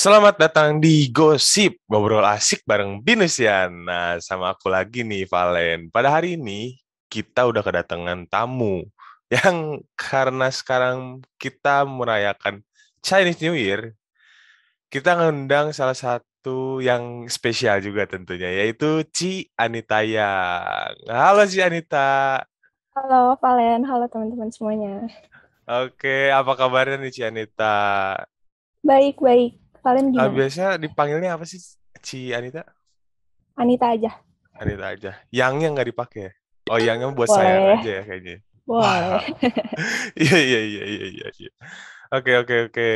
Selamat datang di Gosip, ngobrol asik bareng Binusian. Nah, sama aku lagi nih, Valen. Pada hari ini, kita udah kedatangan tamu yang karena sekarang kita merayakan Chinese New Year, kita ngundang salah satu yang spesial juga tentunya, yaitu Ci Anita Yang. Halo Ci Anita. Halo Valen, halo teman-teman semuanya. Oke, apa kabarnya nih Ci Anita? Baik-baik, Valen gimana? Biasanya dipanggilnya apa sih Ci Anita? Anita aja. Anita aja. Yangnya nggak dipakai. Oh, yangnya buat sayang Boleh, aja ya kayaknya. boleh. Wah, iya iya iya iya iya. Iya. Oke oke oke.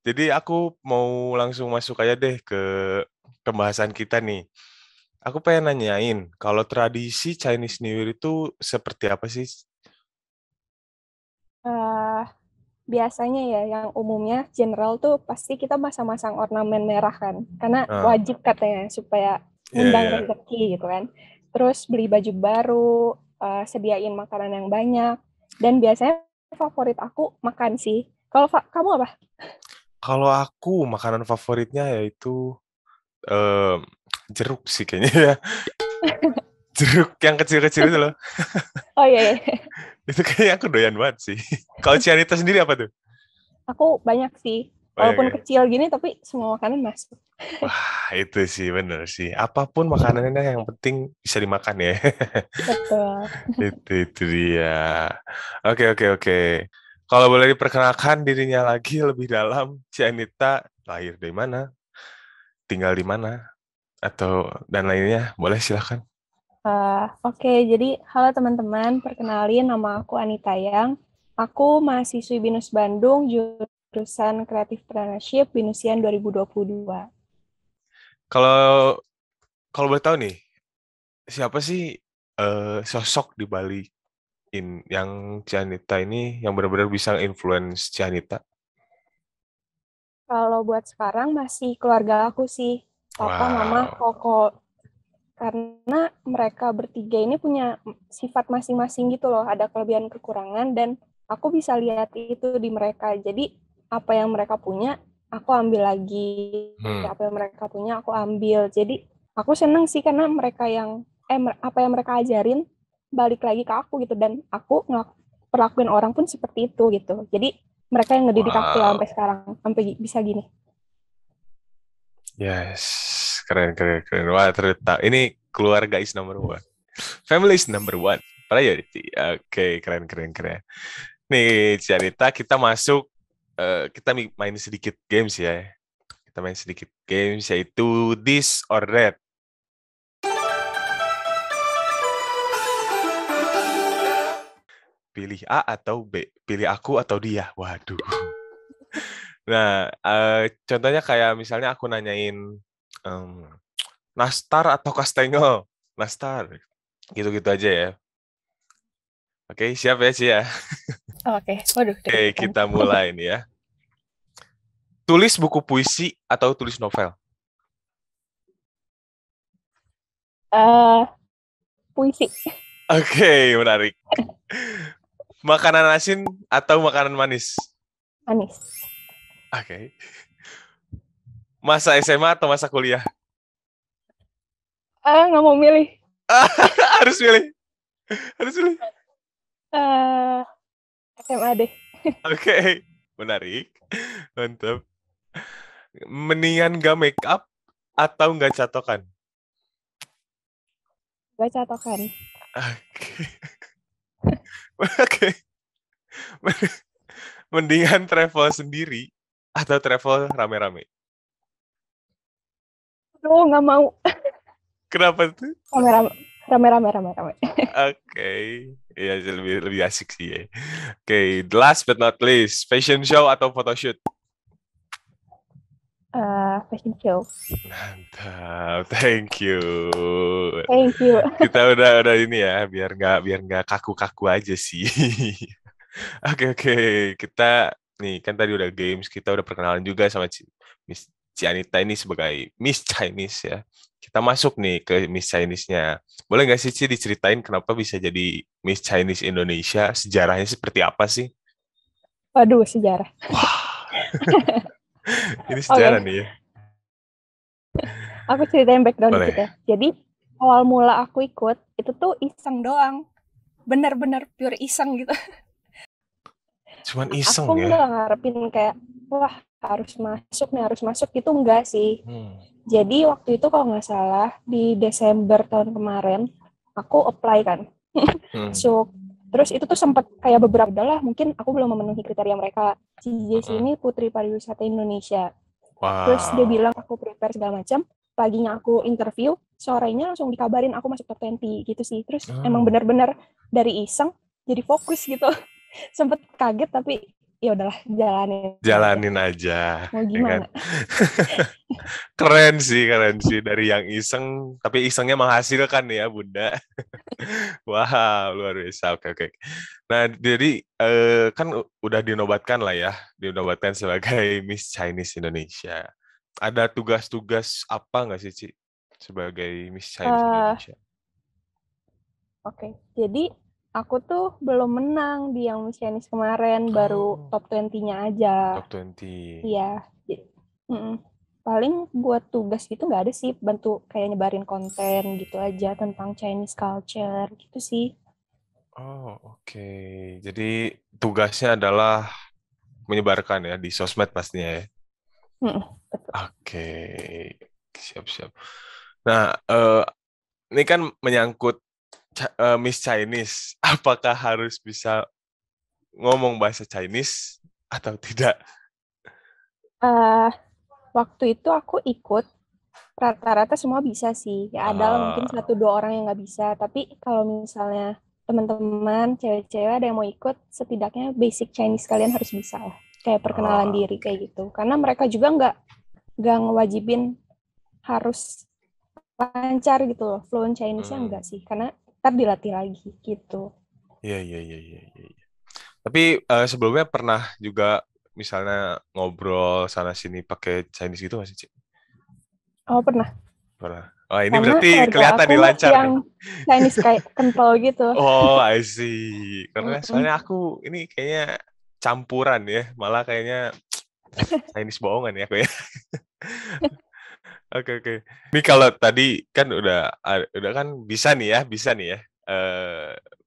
Jadi aku mau langsung masuk aja deh ke pembahasan kita nih. Aku pengen nanyain, kalau tradisi Chinese New Year itu seperti apa sih? Eh, Biasanya ya, yang umumnya general tuh pasti kita masang-masang ornamen merah kan, karena Ah, wajib katanya supaya iya ngundang iya. rezeki gitu kan. Terus beli baju baru, sediain makanan yang banyak, dan biasanya favorit aku makan sih. Kalau kamu apa? Kalau aku makanan favoritnya yaitu em, jeruk sih kayaknya ya. Jeruk yang kecil-kecil itu loh. Oh iya, iya. Itu kayaknya aku doyan banget sih. Kalau Cianita sendiri apa tuh? Aku banyak sih. Banyak Walaupun ya? kecil gini, tapi semua makanan masuk. Wah, itu sih bener sih. Apapun makanannya yang penting bisa dimakan ya. Betul. Itu dia. Oke, oke, oke. Kalau boleh diperkenalkan dirinya lagi lebih dalam, si Anita lahir dari mana, tinggal di mana, atau dan lainnya, boleh silakan. Oke, jadi halo teman-teman, perkenalin nama aku Anita Yang. Aku mahasiswi BINUS Bandung, jurusan Creative Entrepreneurship, BINUSian 2022. Kalau kalau boleh tahu nih, siapa sih sosok di balik yang Cianita ini yang benar-benar bisa influence Cianita? Kalau buat sekarang masih keluarga aku sih, papa, mama, Wow. koko. Karena mereka bertiga ini punya sifat masing-masing gitu loh, ada kelebihan kekurangan, dan aku bisa lihat itu di mereka. Jadi apa yang mereka punya, aku ambil lagi. Hmm. Apa yang mereka punya, aku ambil. Jadi aku seneng sih karena apa yang mereka ajarin balik lagi ke aku gitu, dan aku perlakuin orang pun seperti itu gitu. Jadi mereka yang ngedidik aku lah Wow. sampai sekarang, sampai bisa gini. Yes, keren, keren, keren. Wah, ternyata ini keluarga is number one. Family is number one. Priority. Oke, keren, keren, keren. Nih, Cianita, kita masuk, kita main sedikit games ya. Kita main sedikit games, yaitu This or That. Pilih A atau B. Pilih aku atau dia. Waduh. Nah, contohnya kayak misalnya aku nanyain, em, nastar atau kastengel? Nastar. Gitu-gitu aja ya. Oke, siap ya, Ci ya? Oke, waduh, Oke, deg-degan. kita mulai nih ya. Tulis buku puisi atau tulis novel? Eh, Puisi, Oke, menarik. Makanan asin atau makanan manis? manis. Oke. Masa SMA atau masa kuliah? Nggak mau milih. Harus pilih. Harus pilih. eh SMA deh. Oke, menarik. Mantap. Mendingan gak make up atau nggak catokan? Gak catokan. Oke. Oke. Mendingan travel sendiri atau travel rame-rame? Aduh, nggak mau. Kenapa tuh? Rame-rame. Rame-rame, rame-rame. Oke, iya lebih lebih asik sih ya. Oke, last but not least, fashion show atau photoshoot? Fashion show. Mantap, thank you. Thank you. Kita udah ini ya, biar nggak kaku-kaku aja sih. Oke oke, kita nih kan tadi udah games, kita udah perkenalan juga sama Miss Cianita ini sebagai Miss Chinese ya. Kita masuk nih ke Miss Chinese-nya. Boleh nggak sih Ci diceritain kenapa bisa jadi Miss Chinese Indonesia? Sejarahnya seperti apa sih? Waduh, sejarah. Wah, ini sejarah Oke. nih ya. Aku ceritain background Boleh. dikit ya. Jadi awal mula aku ikut itu tuh iseng doang, bener-bener pure iseng gitu. Cuman Aku iseng ya. nggak ngarepin kayak wah harus masuk gitu, enggak sih. Hmm. Jadi waktu itu kalau nggak salah di Desember tahun kemarin aku apply kan. Hmm. So terus itu tuh sempat kayak beberapa adalah mungkin aku belum memenuhi kriteria mereka. CJC Hmm. ini Putri Pariwisata Indonesia. Terus dia Wow. bilang aku prepare segala macam. Paginya aku interview, sorenya langsung dikabarin aku masuk top 20 gitu sih. Terus emang Oh. benar-benar dari iseng jadi fokus gitu. Sempet kaget tapi ya udahlah jalanin aja. Jalanin aja, Mau ya kan? gimana? Keren sih dari yang iseng, tapi isengnya menghasilkan ya, Bunda. Wow, luar biasa. Oke, oke. Nah, jadi kan udah dinobatkan lah ya, dinobatkan sebagai Miss Chinese Indonesia. Ada tugas-tugas apa nggak sih, Ci, sebagai Miss Chinese Uh, Indonesia? Oke, jadi aku tuh belum menang di yang Miss Chinese kemarin, baru Oh, top 20-nya aja. top 20. Iya, paling buat tugas gitu nggak ada sih, bantu kayak nyebarin konten gitu aja tentang Chinese culture gitu sih. Oh, oke. Jadi tugasnya adalah menyebarkan ya di sosmed pastinya ya. Mm-mm, betul. Oke, siap-siap. Nah, ini kan menyangkut Miss Chinese. Apakah harus bisa ngomong bahasa Chinese atau tidak? Eh, Waktu itu aku ikut rata-rata semua bisa sih. Ya ada lah mungkin Ah, satu dua orang yang nggak bisa. Tapi kalau misalnya teman-teman cewek-cewek ada yang mau ikut, setidaknya basic Chinese kalian harus bisa lah. Kayak perkenalan ah, diri oke. kayak gitu. Karena mereka juga nggak ngewajibin harus lancar gitu loh. Fluent Chinese-nya Hmm. enggak sih. Karena ntar dilatih lagi gitu. Iya, iya, iya, iya, iya, iya. Tapi sebelumnya pernah juga misalnya ngobrol sana sini pakai Chinese gitu nggak sih, Cik? Oh pernah. Pernah. Oh, ini Karena berarti keluarga kelihatan aku nih masih lancar yang nih. Chinese kayak kental gitu. Oh, I see. Karena Mm-mm. soalnya aku ini kayaknya campuran ya, malah kayaknya Chinese bohongan ya aku ya. Oke, oke. Ini kalau tadi kan udah kan bisa nih ya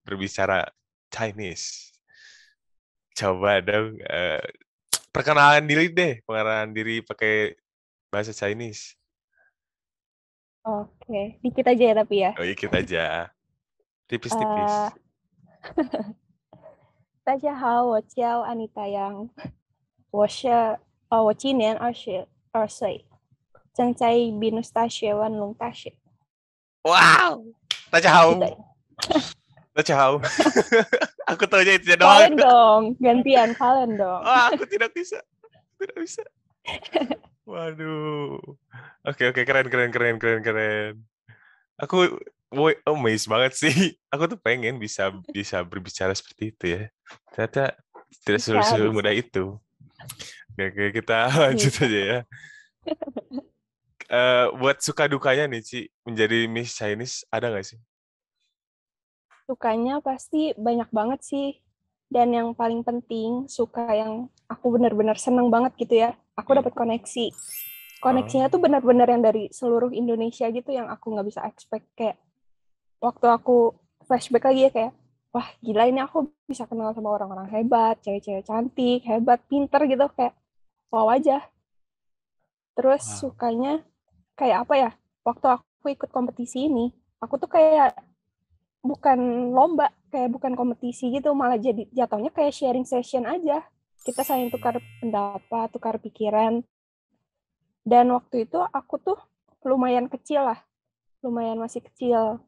berbicara Chinese. Coba dong perkenalan diri deh, perkenalan diri pakai bahasa Chinese. Oke, dikit aja ya tapi ya. Oh, ikut aja. Eh, Tipis-tipis. 大家好，我叫 Anita Yang，我今年22岁，正在 Binus 大学万隆大学 Wow. Tachau. gitu ya. Tachau. Aku tahu aja itu doang. Kalian dong, gantian kalian dong. Oh, aku tidak bisa. Tidak bisa. Waduh. Oke, oke, keren, keren, keren, keren, keren. Aku amazed banget sih. Aku tuh pengen bisa bisa berbicara seperti itu ya. Ternyata tidak Bisa, semudah bisa, itu. Oke, oke, kita lanjut bisa. aja ya. Buat suka dukanya nih, Ci, menjadi Miss Chinese ada nggak sih? Sukanya pasti banyak banget sih. Dan yang paling penting, suka yang aku benar-benar seneng banget gitu ya. Aku Hmm. dapat koneksi. Oh, Koneksinya tuh benar-benar yang dari seluruh Indonesia gitu yang aku nggak bisa expect. Kayak waktu aku flashback lagi ya kayak, wah gila ini aku bisa kenal sama orang-orang hebat, cewek-cewek cantik, hebat, pinter gitu. Kayak wow aja. Terus wow. sukanya kayak apa ya? Waktu aku ikut kompetisi ini, aku tuh kayak bukan lomba, kayak bukan kompetisi gitu, malah jadi jatuhnya kayak sharing session aja. Kita saling tukar pendapat, tukar pikiran. Dan waktu itu aku tuh lumayan kecil lah, lumayan masih kecil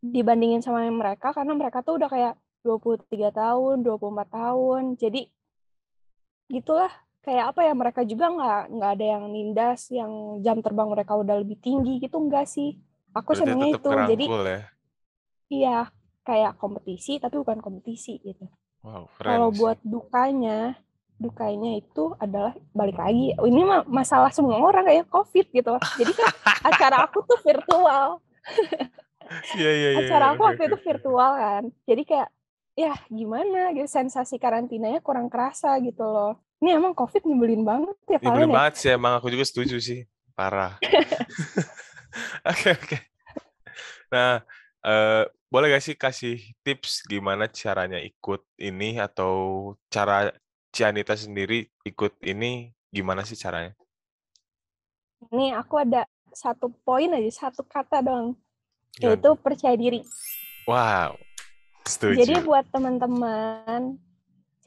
dibandingin sama mereka karena mereka tuh udah kayak 23 tahun, 24 tahun. Jadi gitulah kayak apa ya mereka juga nggak ada yang nindas, yang jam terbang mereka udah lebih tinggi gitu enggak sih. Aku Berarti senengnya tetap itu. Jadi ngerangkul ya. iya kayak kompetisi tapi bukan kompetisi gitu. Wow, Kalau keren sih. buat dukanya itu adalah balik lagi. Ini masalah semua orang kayak COVID gitu. Jadi kan acara aku tuh virtual. Iya, iya, iya, iya. Acara aku Oke, waktu oke, itu oke, oke. virtual kan. Jadi kayak ya gimana gitu sensasi karantinanya kurang kerasa gitu loh. Ini emang COVID nyebelin banget ya Nyebelin kalian ya. banget sih, emang aku juga setuju sih. parah. Oke, oke. Nah, boleh gak sih kasih tips gimana caranya ikut ini atau cara Cianita sendiri ikut ini gimana sih caranya? Ini aku ada satu poin aja, satu kata doang, Gimana yaitu tuh? percaya diri. Wow, Jadi setuju. buat teman-teman,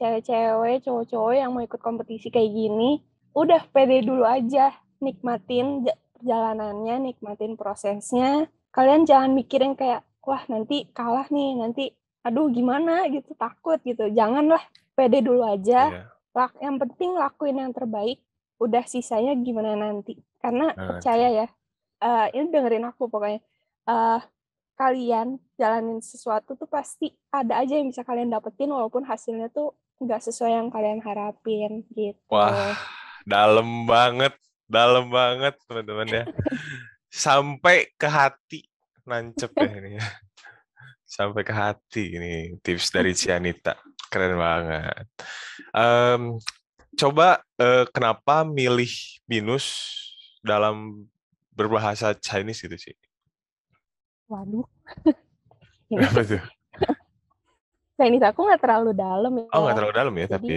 cewek-cewek, cowok-cowok yang mau ikut kompetisi kayak gini, udah pede dulu aja, nikmatin perjalanannya, nikmatin prosesnya. Kalian jangan mikirin kayak, wah nanti kalah nih, nanti aduh gimana gitu, takut gitu. Janganlah, pede dulu aja. Iya, Yang penting lakuin yang terbaik, udah sisanya gimana nanti. Karena nanti. percaya ya, ini dengerin aku pokoknya. Eh, Kalian jalanin sesuatu tuh pasti ada aja yang bisa kalian dapetin walaupun hasilnya tuh nggak sesuai yang kalian harapin Wah, gitu. dalam banget teman-teman ya. Sampai ke hati nancep ya ini ya. Sampai ke hati ini tips dari Cianita. Keren banget. Em, Coba kenapa milih binus dalam berbahasa Chinese gitu sih? Waduh, ini Kenapa tuh? teknis aku nggak terlalu dalam Oh, nggak ya. terlalu dalam ya Jadi tapi.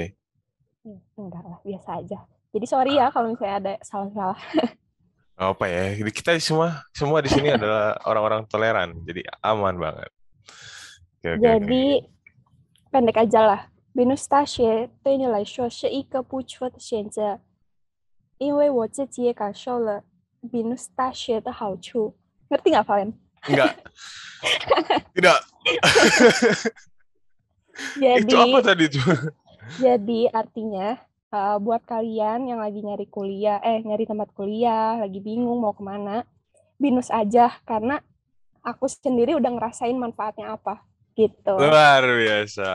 enggak lah, biasa aja. Jadi sorry ya kalau misalnya ada salah-salah. Nggak apa ya? Kita semua semua di sini adalah orang-orang toleran, jadi aman banget. Oke, oke, oke. Jadi pendek aja lah. Binus 大学对你来说是一个不错的选择，因为我自己也感受了 Binus 大学的好处。Ngerti nggak, Valen? Enggak, tidak. Itu apa Jadi tadi tuh? Jadi artinya buat kalian yang lagi nyari tempat kuliah, lagi bingung mau kemana, binus aja karena aku sendiri udah ngerasain manfaatnya apa gitu. Luar biasa.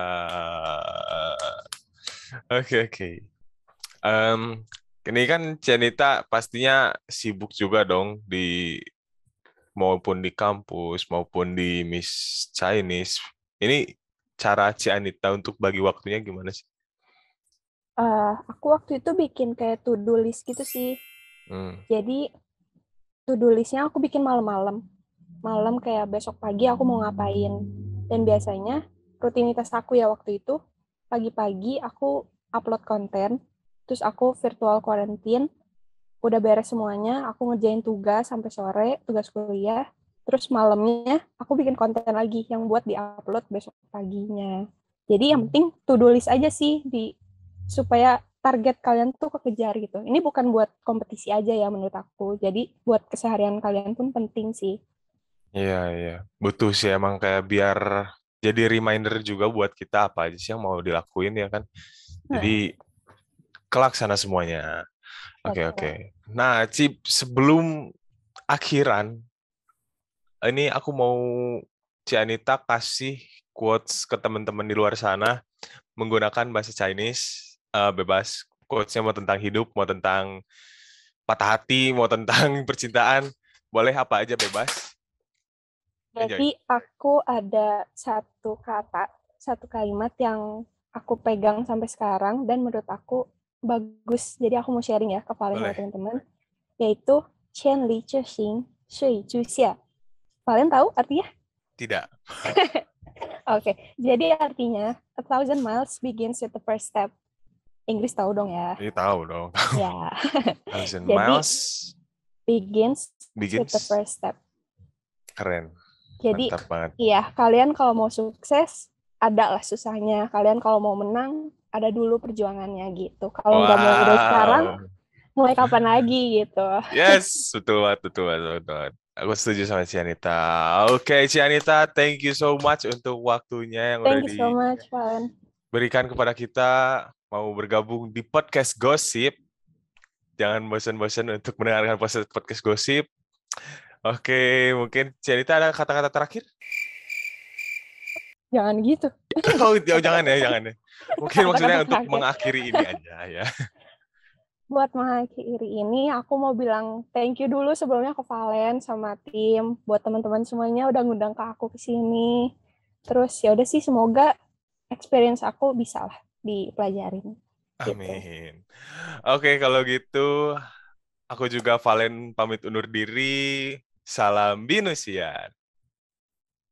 Oke, oke. Em, ini kan Cianita pastinya sibuk juga dong di maupun di kampus maupun di Miss Chinese. Ini cara Cianita untuk bagi waktunya gimana sih? Aku waktu itu bikin kayak to-do list gitu sih. Hmm. Jadi to-do listnya aku bikin malam-malam. Malam kayak besok pagi aku mau ngapain. Dan biasanya rutinitas aku ya waktu itu, pagi-pagi aku upload konten, terus aku virtual quarantine, udah beres semuanya, aku ngerjain tugas sampai sore, tugas kuliah, terus malamnya aku bikin konten lagi yang buat diupload besok paginya. Jadi yang penting to-do list aja sih supaya target kalian tuh kekejar gitu. Ini bukan buat kompetisi aja ya menurut aku. Jadi buat keseharian kalian pun penting sih. Iya, iya. Butuh sih emang kayak biar jadi reminder juga buat kita apa aja sih yang mau dilakuin ya kan. Jadi Nah, kelaksana semuanya. Oke, oke. betul. Nah, Cip, sebelum akhiran, ini aku mau Cianita kasih quotes ke teman-teman di luar sana menggunakan bahasa Chinese, bebas. Quotes-nya mau tentang hidup, mau tentang patah hati, mau tentang percintaan, boleh apa aja bebas. Enjoy. Jadi aku ada satu kata, satu kalimat yang aku pegang sampai sekarang dan menurut aku bagus. Jadi aku mau sharing ya ke Valen sama Boleh. teman-teman, yaitu Qian Li Zhe Xing, Shui Zhu Xia. Valen tahu artinya? Tidak. Oke, jadi artinya a thousand miles begins with the first step. Inggris tahu dong ya. Ini tahu dong. Ya. Thousand Jadi Miles begins with the begins. first step. Keren. Jadi Mantap banget. iya, kalian kalau mau sukses ada lah susahnya. Kalian kalau mau menang ada dulu perjuangannya gitu. Kalau nggak mulai sekarang, Wow. mulai kapan lagi gitu. Yes, betul banget, betul banget, betul banget. Aku setuju sama Cianita. Oke, Cianita, thank you so much untuk waktunya yang udah Thank you so much, Valen. diberikan kepada kita. Mau bergabung di podcast Gosip. Jangan bosan-bosan untuk mendengarkan podcast Gosip. Oke, mungkin Cianita ada kata-kata terakhir? Jangan gitu. Oh, jangan ya, jangan ya. Mungkin Kata-kata maksudnya untuk terakhir. mengakhiri ini aja ya. Buat mengakhiri ini, aku mau bilang thank you dulu sebelumnya ke Valen sama tim. Buat teman-teman semuanya udah ngundang ke aku ke sini. Terus ya udah sih, semoga experience aku bisa lah dipelajarin gitu. Amin. Oke, kalau gitu Aku juga Valen pamit undur diri. Salam Binusian.